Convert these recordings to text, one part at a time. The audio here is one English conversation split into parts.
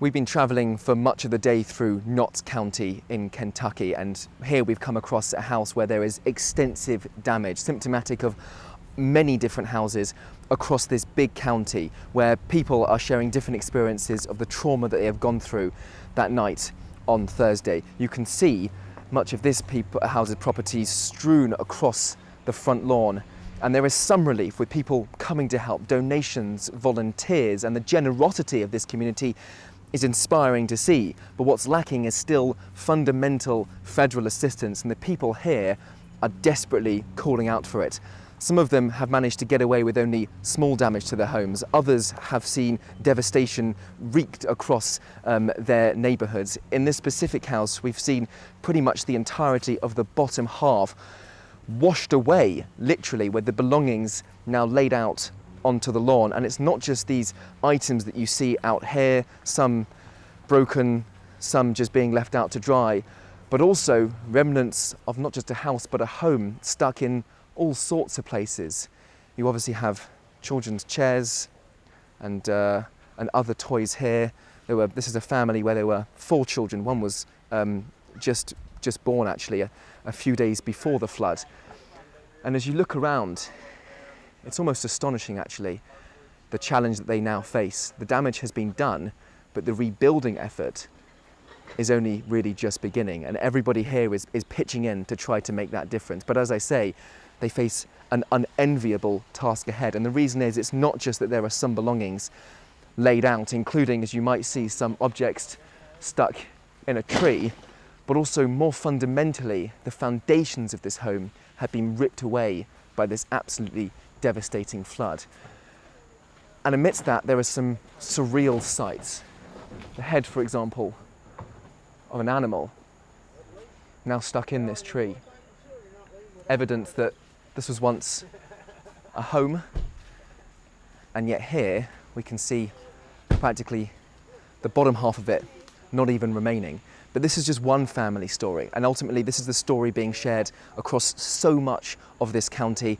We've been travelling for much of the day through Knott County in Kentucky, and here we've come across a house where there is extensive damage, symptomatic of many different houses across this big county, where people are sharing different experiences of the trauma that they have gone through that night on Thursday. You can see much of this house's properties strewn across the front lawn, and there is some relief with people coming to help, donations, volunteers, and the generosity of this community is inspiring to see. But what's lacking is still fundamental federal assistance, and the people here are desperately calling out for it. Some of them have managed to get away with only small damage to their homes. Others have seen devastation wreaked across their neighbourhoods. In this specific house, we've seen pretty much the entirety of the bottom half washed away, literally, with the belongings now laid out onto the lawn. And it's not just these items that you see out here, some broken, some just being left out to dry, but also remnants of not just a house but a home stuck in all sorts of places. You obviously have children's chairs and other toys here. This is a family where there were 4 children. One was just born, actually, a few days before the flood. And as you look around, it's almost astonishing, actually, the challenge that they now face. The damage has been done, but the rebuilding effort is only really just beginning, and everybody here is pitching in to try to make that difference. But as I say, they face an unenviable task ahead, and the reason is it's not just that there are some belongings laid out, including, as you might see, some objects stuck in a tree, but also more fundamentally, the foundations of this home have been ripped away by this absolutely devastating flood. And amidst that, there are some surreal sights. The head, for example, of an animal now stuck in this tree. Evidence that this was once a home, and yet here we can see practically the bottom half of it not even remaining. But this is just one family story, and ultimately this is the story being shared across so much of this county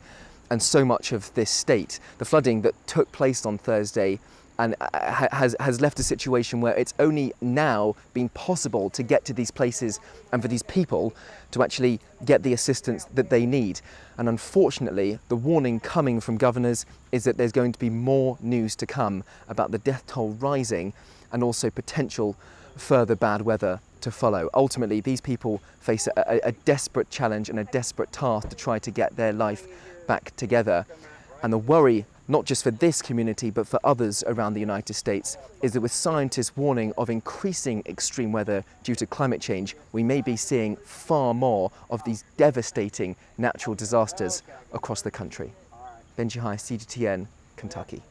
and so much of this state. The flooding that took place on Thursday and has left a situation where it's only now been possible to get to these places and for these people to actually get the assistance that they need. And unfortunately, the warning coming from governors is that there's going to be more news to come about the death toll rising and also potential further bad weather to follow. Ultimately, these people face a desperate challenge and a desperate task to try to get their life back together. And the worry, not just for this community, but for others around the United States, is that with scientists warning of increasing extreme weather due to climate change, we may be seeing far more of these devastating natural disasters across the country. Benji, Hyer, CGTN, Kentucky.